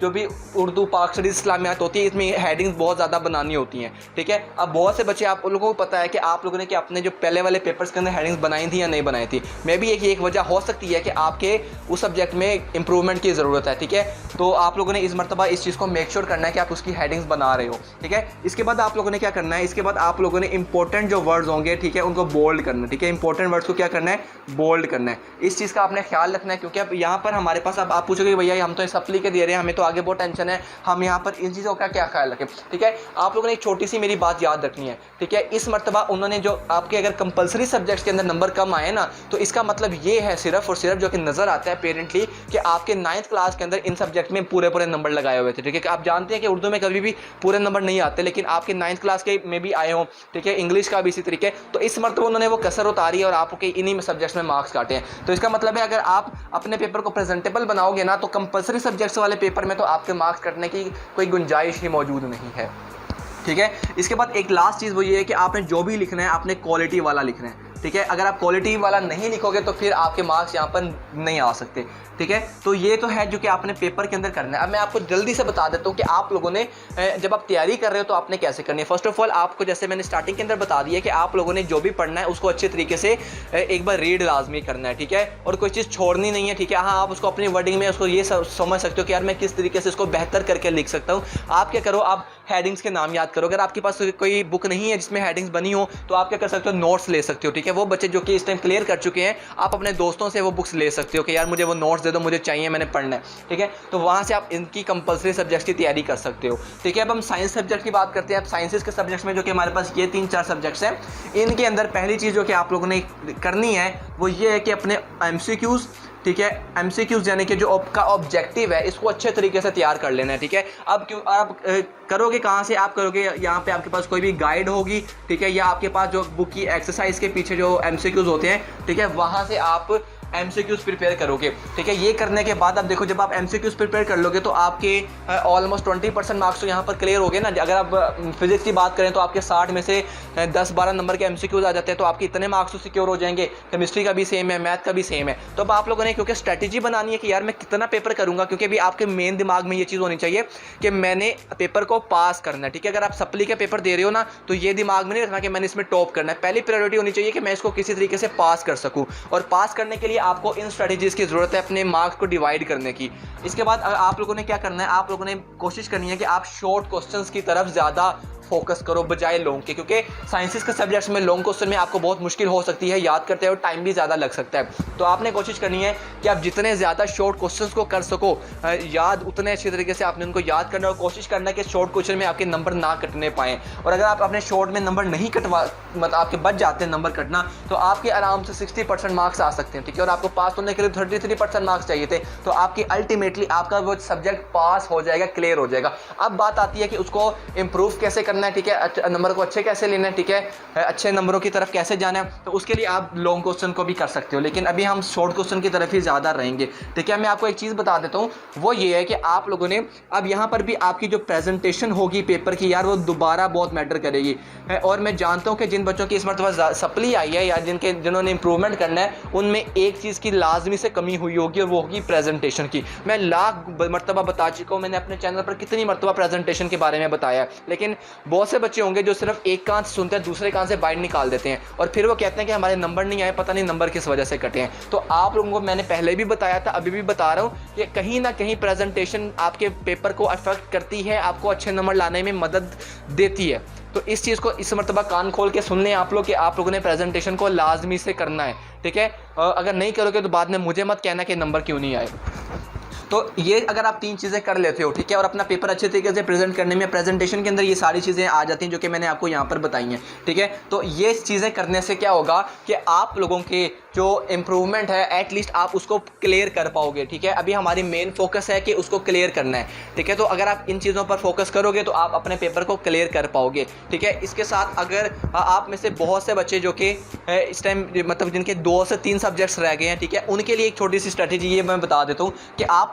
जो भी उर्दू पाक स्टडीज़ इस्लामियात होती है, इसमें हेडिंग्स बहुत ज़्यादा बनानी होती हैं, ठीक है। अब बहुत से बच्चे, आप लोगों को पता है कि आप लोगों ने कि अपने जो पहले वाले पेपर्स के अंदर हेडिंग्स बनाई थी या नहीं बनाई थी। मे भी एक वजह हो सकती है कि आपके उस सब्जेक्ट में इंप्रूवमेंट की ज़रूरत है, ठीक है। तो आप लोगों ने इस मरतबा इस चीज़ को मेक श्योर करना है कि आप उसकी हेडिंग्स बना रहे हो, ठीक है। इसके बाद आप लोगों ने क्या करना है, इसके बाद आप लोगों ने इंपॉर्टेंट जो वर्ड्स होंगे, ठीक है, उनको बोल्ड करना है, ठीक है। इंपॉर्टेंट वर्ड्स को क्या करना है, बोल्ड करना है। इस चीज़ का आपने ख्याल रखना है, क्योंकि अब यहाँ पर हमारे पास, अब आप पूछोगे भैया हम तो सप्ली के दे रहे हैं, हमें तो आगे बहुत टेंशन है, हम यहाँ पर इन चीज़ों का क्या ख्याल रखें, ठीक है। आप लोगों ने एक छोटी सी मेरी बात याद रखनी है, ठीक है। इस मरतबा उन्होंने जो आपके अगर कंपलसरी सब्जेक्ट्स के अंदर नंबर कम आए ना, तो इसका मतलब ये है सिर्फ और सिर्फ जो कि नज़र आता है पेरेंटली कि आपके 9th क्लास के अंदर इन सब्जेक्ट में पूरे नंबर लगाए हुए थे, ठीक है। आप जानते हैं कि उर्दू में कभी भी पूरे नंबर नहीं आते, लेकिन आपके 9th क्लास के में भी आए हों, ठीक है। इंग्लिश का भी इसी तरीके, तो इस मरतबा उन्होंने वो कसर उतारी है और आपके इन्हीं सब्जेक्ट्स में मार्क्स काटे हैं। तो इसका मतलब है अगर आप अपने पेपर को प्रेजेंटेबल बनाओगे ना, तो कंपलसरी सब्जेक्ट्स वाले पेपर में तो आपके मार्क्स कटने की कोई गुंजाइश ही मौजूद नहीं है, ठीक है। इसके बाद एक लास्ट चीज़ वो ये है कि आपने जो भी लिखना है आपने क्वालिटी वाला लिखना है, ठीक है। अगर आप क्वालिटी वाला नहीं लिखोगे तो फिर आपके मार्क्स यहाँ पर नहीं आ सकते, ठीक है। तो ये तो है जो कि आपने पेपर के अंदर करना है। अब मैं आपको जल्दी से बता देता हूँ कि आप लोगों ने जब आप तैयारी कर रहे हो तो आपने कैसे करनी है। फर्स्ट ऑफ ऑल आपको, जैसे मैंने स्टार्टिंग के अंदर बता दिया कि आप लोगों ने जो भी पढ़ना है उसको अच्छे तरीके से एक बार रीड लाजमी करना है, ठीक है, और कोई चीज़ छोड़नी नहीं है, ठीक है। हाँ, आप उसको अपनी वर्डिंग में उसको ये समझ सकते हो कि यार मैं किस तरीके से इसको बेहतर करके लिख सकता हूँ। आप क्या करो, आप हेडिंग्स के नाम याद करो। अगर आपके पास कोई बुक नहीं है जिसमें हेडिंग्स बनी हो तो आप क्या कर सकते हो, नोट्स ले सकते हो, ठीक है। वो बच्चे जो कि इस टाइम क्लियर कर चुके हैं, आप अपने दोस्तों से वो बुक्स ले सकते हो कि यार मुझे वो नोट्स दे दो, मुझे चाहिए, मैंने पढ़ना है, ठीक है। तो वहाँ से आप इनकी कंपलसरी सब्जेक्ट्स की तैयारी कर सकते हो, ठीक है। अब हम साइंस सब्जेक्ट की बात करते हैं। अब साइंसेस के सब्जेक्ट्स में जो कि हमारे पास ये 3-4 सब्जेक्ट्स हैं, इनके अंदर पहली चीज़ जो कि आप लोगों ने करनी है वो ये है कि अपने MCQs, ठीक है, MCQs यानी कि जो आपका ऑब्जेक्टिव है इसको अच्छे तरीके से तैयार कर लेना है, ठीक है। अब क्यों आप करोगे कहाँ से, आप करोगे यहाँ पे आपके पास कोई भी गाइड होगी, ठीक है, या आपके पास जो बुक की एक्सरसाइज के पीछे जो MCQs होते हैं, ठीक है, वहाँ से आप MCQs प्रिपेयर करोगे, ठीक है। ये करने के बाद अब देखो, जब आप MCQs प्रिपेयर कर लोगे तो आपके ऑलमोस्ट 20% मार्क्स तो यहाँ पर क्लियर हो गए ना। अगर आप फिजिक्स की बात करें तो आपके 60 में से 10-12 नंबर के MCQs आ जाते हैं, तो आपके इतने मार्क्स तो सिक्योर हो जाएंगे। केमिस्ट्री का भी सेम है, मैथ का भी सेम है। तो अब आप लोगों ने क्योंकि स्ट्रैटेजी बनानी है कि यार मैं कितना पेपर करूँगा, क्योंकि अभी आपके मेन दिमाग में ये चीज़ होनी चाहिए कि मैंने पेपर को पास करना है, ठीक है। अगर आप सप्ली के पेपर दे रहे हो ना, तो ये दिमाग में नहीं रखना कि मैंने इसमें टॉप करना है। पहली प्रायोरिटी होनी चाहिए कि मैं इसको किसी तरीके से पास कर सकूँ, और पास करने के लिए आपको इन स्ट्रैटेजी की जरूरत है अपने मार्क्स को डिवाइड करने की। इसके बाद आप लोगों ने क्या करना है, आप लोगों ने कोशिश करनी है कि आप शॉर्ट क्वेश्चंस की तरफ ज़्यादा फोकस करो बजाय लॉन्ग के, क्योंकि साइंसेस के सब्जेक्ट्स में लॉन्ग क्वेश्चन में आपको बहुत मुश्किल हो सकती है, याद करते हो टाइम भी ज़्यादा लग सकता है। तो आपने कोशिश करनी है कि आप जितने ज़्यादा शॉर्ट क्वेश्चंस को कर सको याद, उतने अच्छे तरीके से आपने उनको याद करना और कोशिश करना है कि शॉर्ट क्वेश्चन में आपके नंबर ना कटने पाएँ। और अगर आप अपने शॉर्ट में नंबर नहीं कटवा, मतलब आपके बच जाते हैं नंबर कटना, तो आपके आराम से 60% मार्क्स आ सकते हैं, ठीक है। और आपको पास होने के लिए 33% मार्क्स चाहिए थे, तो आपकी अल्टीमेटली आपका वो सब्जेक्ट पास हो जाएगा, क्लियर हो जाएगा। अब बात आती है कि उसको इम्प्रूव कैसे करना है, ठीक है, नंबर को अच्छे कैसे लेना है, ठीक है, अच्छे नंबरों की तरफ कैसे जाना है। तो उसके लिए आप लॉन्ग क्वेश्चन को भी कर सकते हो, लेकिन अभी हम शॉर्ट क्वेश्चन की तरफ ही ज़्यादा रहेंगे, ठीक है। मैं आपको एक चीज़ बता देता हूँ, वो ये है कि आप लोगों ने अब यहाँ पर भी आपकी जो प्रेजेंटेशन होगी पेपर की, यार वो दोबारा बहुत मैटर करेगी। और मैं जानता हूँ कि जिन बच्चों की इस मरतबा सप्ली आई है या जिन्होंने इंप्रूवमेंट करना है, उनमें एक चीज़ की लाजमी से कमी हुई होगी, और वो होगी प्रेजेंटेशन की। मैं लाख मरतबा बता चुका हूँ, मैंने अपने चैनल पर कितनी मरतबा प्रेजेंटेशन के बारे में बताया, लेकिन बहुत से बच्चे होंगे जो सिर्फ एक कान से सुनते हैं, दूसरे कान से बाइट निकाल देते हैं, और फिर वो कहते हैं कि हमारे नंबर नहीं आए, पता नहीं नंबर किस वजह से कटे हैं। तो आप लोगों को मैंने पहले भी बताया था, अभी भी बता रहा हूँ कि कहीं ना कहीं प्रेजेंटेशन आपके पेपर को अफेक्ट करती है, आपको अच्छे नंबर लाने में मदद देती है। तो इस चीज़ को इस मरतबा कान खोल के सुन लें आप लोग कि आप लोगों ने प्रेजेंटेशन को लाजमी से करना है, ठीक है। अगर नहीं करोगे तो बाद में मुझे मत कहना कि नंबर क्यों नहीं आए। तो ये अगर आप 3 चीज़ें कर लेते हो, ठीक है, और अपना पेपर अच्छे तरीके से प्रेजेंट करने में प्रेजेंटेशन के अंदर ये सारी चीज़ें आ जाती हैं जो कि मैंने आपको यहाँ पर बताई हैं, ठीक है। तो ये चीज़ें करने से क्या होगा कि आप लोगों के जो इम्प्रूवमेंट है एटलीस्ट आप उसको क्लियर कर पाओगे, ठीक है। अभी हमारी मेन फोकस है कि उसको क्लियर करना है, ठीक है। तो अगर आप इन चीज़ों पर फोकस करोगे तो आप अपने पेपर को क्लियर कर पाओगे, ठीक है। इसके साथ अगर आप में से बहुत से बच्चे जो कि इस टाइम मतलब जिनके 2 से 3 सब्जेक्ट्स रह गए हैं, ठीक है, उनके लिए एक छोटी सी स्ट्रैटेजी ये मैं बता देता हूँ कि आप